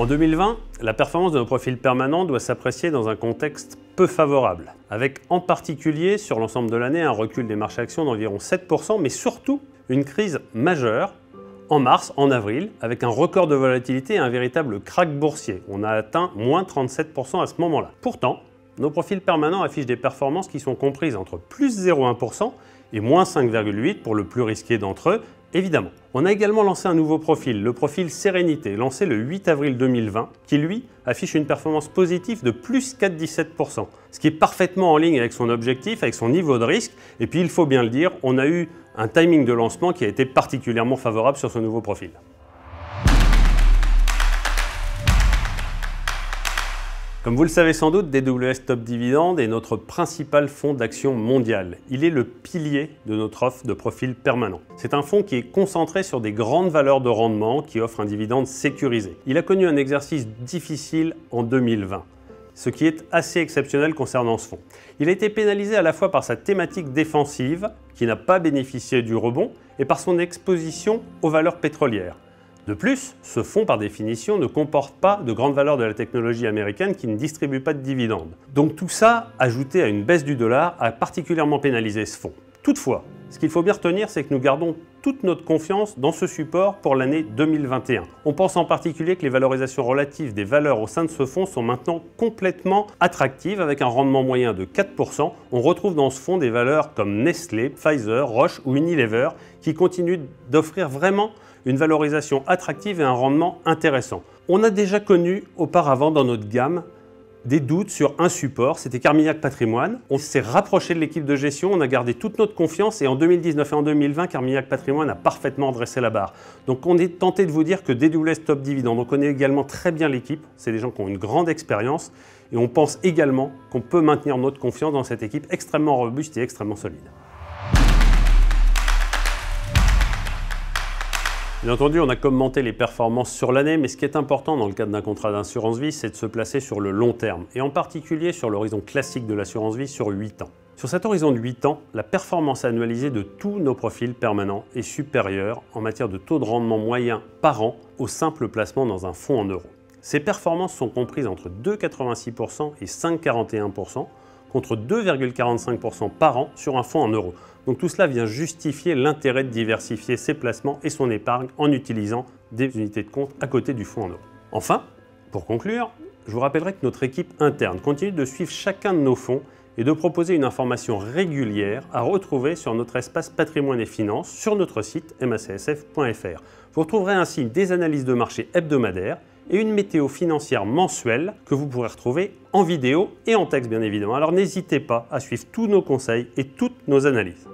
En 2020, la performance de nos profils permanents doit s'apprécier dans un contexte peu favorable, avec en particulier sur l'ensemble de l'année un recul des marchés actions d'environ 7%, mais surtout une crise majeure en mars, en avril, avec un record de volatilité et un véritable krach boursier. On a atteint moins 37% à ce moment-là. Pourtant, nos profils permanents affichent des performances qui sont comprises entre plus 0,1% et moins 5,8% pour le plus risqué d'entre eux, évidemment. On a également lancé un nouveau profil, le profil Sérénité, lancé le 8 avril 2020, qui lui affiche une performance positive de plus 4,17%, ce qui est parfaitement en ligne avec son objectif, avec son niveau de risque. Et puis il faut bien le dire, on a eu un timing de lancement qui a été particulièrement favorable sur ce nouveau profil. Comme vous le savez sans doute, DWS Top Dividende est notre principal fonds d'action mondial. Il est le pilier de notre offre de profil permanent. C'est un fonds qui est concentré sur des grandes valeurs de rendement qui offrent un dividende sécurisé. Il a connu un exercice difficile en 2020, ce qui est assez exceptionnel concernant ce fonds. Il a été pénalisé à la fois par sa thématique défensive, qui n'a pas bénéficié du rebond, et par son exposition aux valeurs pétrolières. De plus, ce fonds, par définition, ne comporte pas de grandes valeurs de la technologie américaine qui ne distribuent pas de dividendes. Donc tout ça, ajouté à une baisse du dollar, a particulièrement pénalisé ce fonds. Toutefois, ce qu'il faut bien retenir, c'est que nous gardons toute notre confiance dans ce support pour l'année 2021. On pense en particulier que les valorisations relatives des valeurs au sein de ce fonds sont maintenant complètement attractives, avec un rendement moyen de 4%. On retrouve dans ce fonds des valeurs comme Nestlé, Pfizer, Roche ou Unilever, qui continuent d'offrir vraiment une valorisation attractive et un rendement intéressant. On a déjà connu auparavant dans notre gamme des doutes sur un support, c'était Carmignac Patrimoine. On s'est rapproché de l'équipe de gestion, on a gardé toute notre confiance et en 2019 et en 2020, Carmignac Patrimoine a parfaitement dressé la barre. Donc on est tenté de vous dire que DWS Top Dividende, on connaît également très bien l'équipe, c'est des gens qui ont une grande expérience et on pense également qu'on peut maintenir notre confiance dans cette équipe extrêmement robuste et extrêmement solide. Bien entendu, on a commenté les performances sur l'année, mais ce qui est important dans le cadre d'un contrat d'assurance vie, c'est de se placer sur le long terme, et en particulier sur l'horizon classique de l'assurance vie sur 8 ans. Sur cet horizon de 8 ans, la performance annualisée de tous nos profils permanents est supérieure en matière de taux de rendement moyen par an au simple placement dans un fonds en euros. Ces performances sont comprises entre 2,86% et 5,41%, contre 2,45% par an sur un fonds en euros. Donc tout cela vient justifier l'intérêt de diversifier ses placements et son épargne en utilisant des unités de compte à côté du fonds en euros. Enfin, pour conclure, je vous rappellerai que notre équipe interne continue de suivre chacun de nos fonds et de proposer une information régulière à retrouver sur notre espace patrimoine et finances sur notre site macsf.fr. Vous retrouverez ainsi des analyses de marché hebdomadaires et une météo financière mensuelle que vous pourrez retrouver en vidéo et en texte bien évidemment. Alors n'hésitez pas à suivre tous nos conseils et toutes nos analyses.